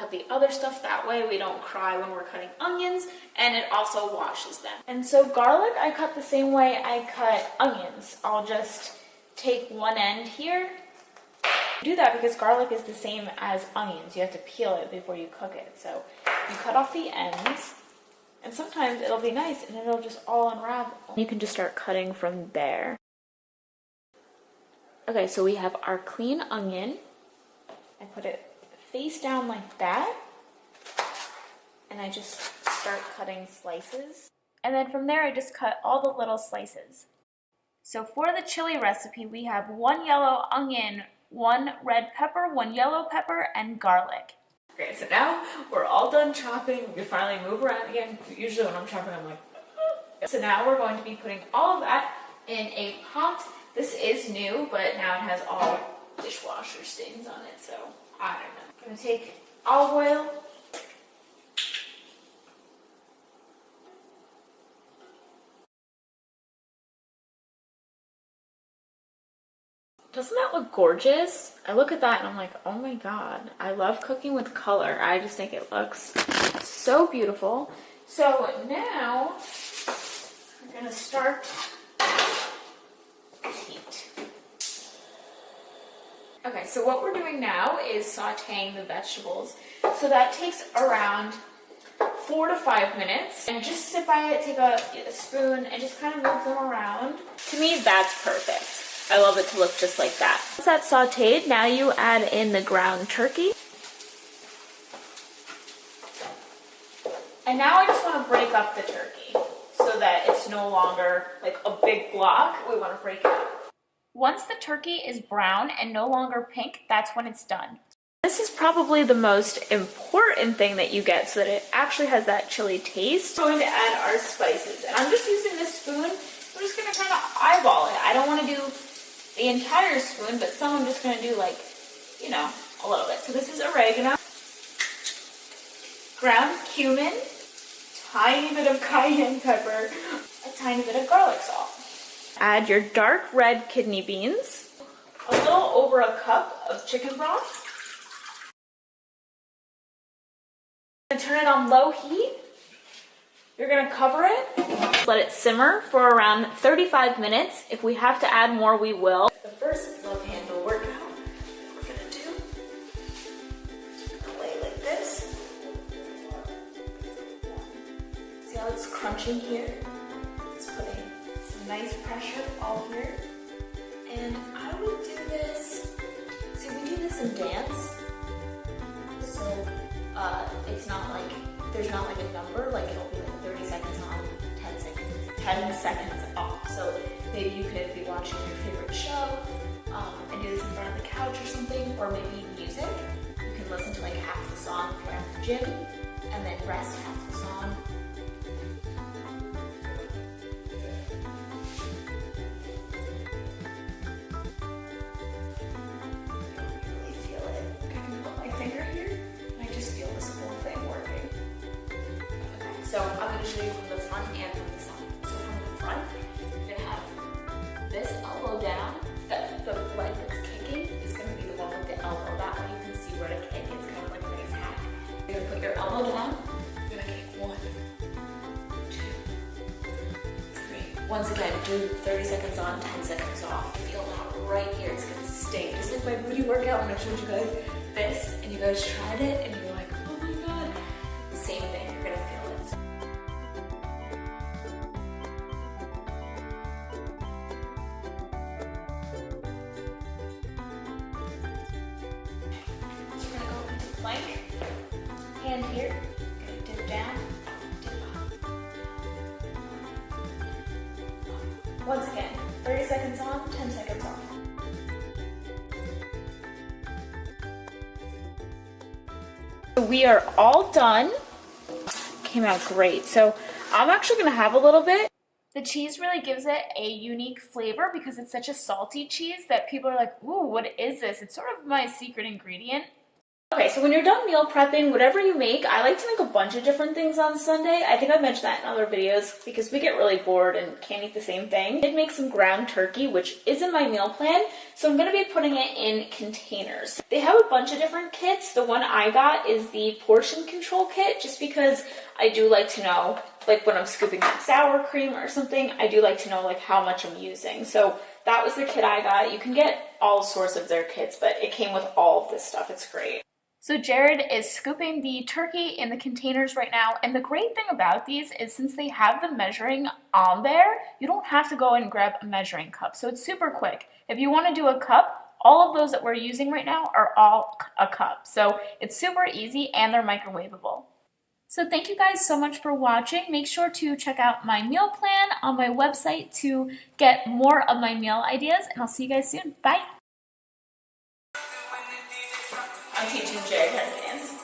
cut the other stuff that way. We don't cry when we're cutting onions, and it also washes them. And so garlic, I cut the same way I cut onions. I'll just take one end here. Do that because garlic is the same as onions. You have to peel it before you cook it. So you cut off the ends, and sometimes it'll be nice and it'll just all unravel. You can just start cutting from there. Okay, so we have our clean onion. I put it face down like that, and I just start cutting slices. And then from there, I just cut all the little slices. So for the chili recipe, we have 1 yellow onion, 1 red pepper, 1 yellow pepper, and garlic. Okay, so now we're all done chopping. We can finally move around again. Usually when I'm chopping, I'm like, So now we're going to be putting all of that in a pot. This is new, but now it has all dishwasher stains on it, so I don't know. I'm going to take olive oil. Doesn't that look gorgeous? I look at that and I'm like, oh my god, I love cooking with color. I just think it looks so beautiful. So now we're going to start heat. Okay, so what we're doing now is sauteing the vegetables. So that takes around 4 to 5 minutes. And just sit by it, take a spoon, and just kind of move them around. To me, that's perfect. I love it to look just like that. Once that's sauteed, now you add in the ground turkey. And now I just want to break up the turkey so that it's no longer like a big block. We want to break it up. Once the turkey is brown and no longer pink, that's when it's done. This is probably the most important thing that you get so that it actually has that chili taste. We're going to add our spices. And I'm just using this spoon. I'm just going to kind of eyeball it. I don't want to do the entire spoon, but some I'm just going to do like, you know, a little bit. So this is oregano, ground cumin, tiny bit of cayenne pepper, a tiny bit of garlic salt. Add your dark red kidney beans, a little over a cup of chicken broth. I'm going to turn it on low heat. You're going to cover it, let it simmer for around 35 minutes. If we have to add more, we will. The first love handle workout we're going to do, just going to lay like this. See how it's crunching here? It's putting some nice pressure all here. And I would do this, see we do this in dance, so it's not like, there's not like a number, like it'll be like 30 seconds on, 10 seconds off. So maybe you could be watching your favorite show and do this in front of the couch or something, or maybe music. You can listen to like half the song if you're at the gym, and then rest half the song. Really feel it. I'm gonna put my finger here, and I just feel this whole thing working. Okay, so I'm going to show you from the front and from the side. So from the front, you're going to have this elbow down. The leg that's kicking is going to be the one with the elbow. That way you can see where to kick. It's kind of like a nice hack. You're going to put your elbow down. You're going to kick 1, 2, 3. Once again, do 30 seconds on, 10 seconds off. Feel that right here. It's going to sting. Just like my booty workout when I showed you guys this, and you guys tried it, and you're like, oh my god. Same thing. You're going to feel it. So we're going to go into plank. Hand here. Going to dip down, dip up. Once again, 30 seconds on, 10 seconds off. We are all done. Came out great. So I'm actually going to have a little bit. The cheese really gives it a unique flavor because it's such a salty cheese that people are like, ooh, what is this? It's sort of my secret ingredient. Okay, so when you're done meal prepping, whatever you make, I like to make a bunch of different things on Sunday. I think I've mentioned that in other videos because we get really bored and can't eat the same thing. I did make some ground turkey, which is in my meal plan, so I'm going to be putting it in containers. They have a bunch of different kits. The one I got is the portion control kit, just because I do like to know, like when I'm scooping that sour cream or something, I do like to know like how much I'm using. So that was the kit I got. You can get all sorts of their kits, but it came with all of this stuff. It's great. So Jared is scooping the turkey in the containers right now, and the great thing about these is since they have the measuring on there, you don't have to go and grab a measuring cup. So it's super quick. If you want to do a cup, all of those that we're using right now are all a cup. So it's super easy and they're microwavable. So thank you guys so much for watching. Make sure to check out my meal plan on my website to get more of my meal ideas, and I'll see you guys soon. Bye! I'm teaching Jared how to dance.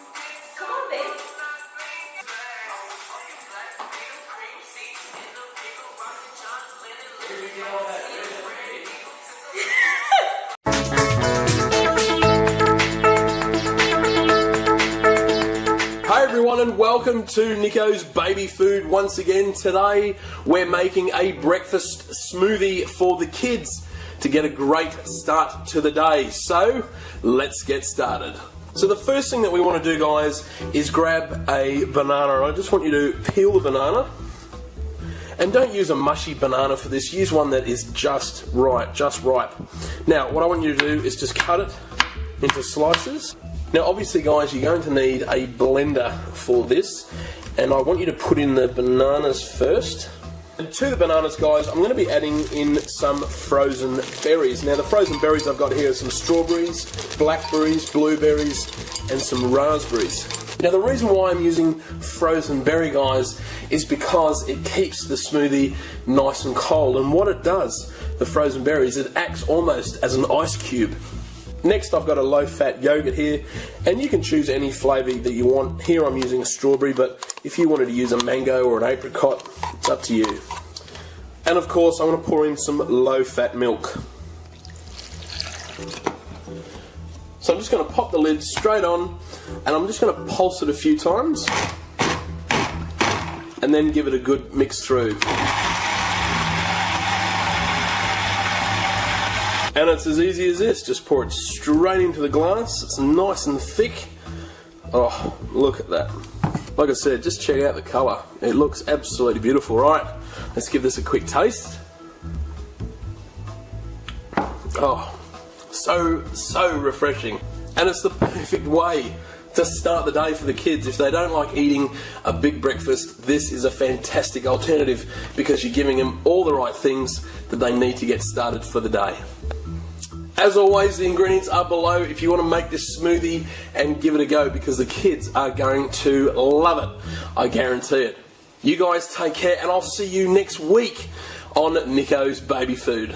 Come on, babe. Hi everyone and welcome to Nico's Baby Food once again. Today we're making a breakfast smoothie for the kids to get a great start to the day. So let's get started. So the first thing that we want to do, guys, is grab a banana. And I just want you to peel the banana. And don't use a mushy banana for this. Use one that is just right, just ripe. Now what I want you to do is just cut it into slices. Now obviously, guys, you're going to need a blender for this, and I want you to put in the bananas first. And to the bananas, guys, I'm going to be adding in some frozen berries. Now the frozen berries I've got here are some strawberries, blackberries, blueberries, and some raspberries. Now the reason why I'm using frozen berry, guys, is because it keeps the smoothie nice and cold, and what it does, the frozen berries, it acts almost as an ice cube. Next, I've got a low-fat yogurt here, and you can choose any flavour that you want. Here I'm using a strawberry, but if you wanted to use a mango or an apricot, it's up to you. And of course, I'm going to pour in some low-fat milk. So I'm just going to pop the lid straight on, and I'm just going to pulse it a few times, and then give it a good mix through. And it's as easy as this, just pour it straight into the glass. It's nice and thick. Oh, look at that. Like I said, just check out the colour. It looks absolutely beautiful. Right, let's give this a quick taste. Oh, so refreshing. And it's the perfect way to start the day for the kids. If they don't like eating a big breakfast, this is a fantastic alternative because you're giving them all the right things that they need to get started for the day. As always, the ingredients are below if you want to make this smoothie and give it a go, because the kids are going to love it. I guarantee it. You guys take care, and I'll see you next week on Nico's Baby Food.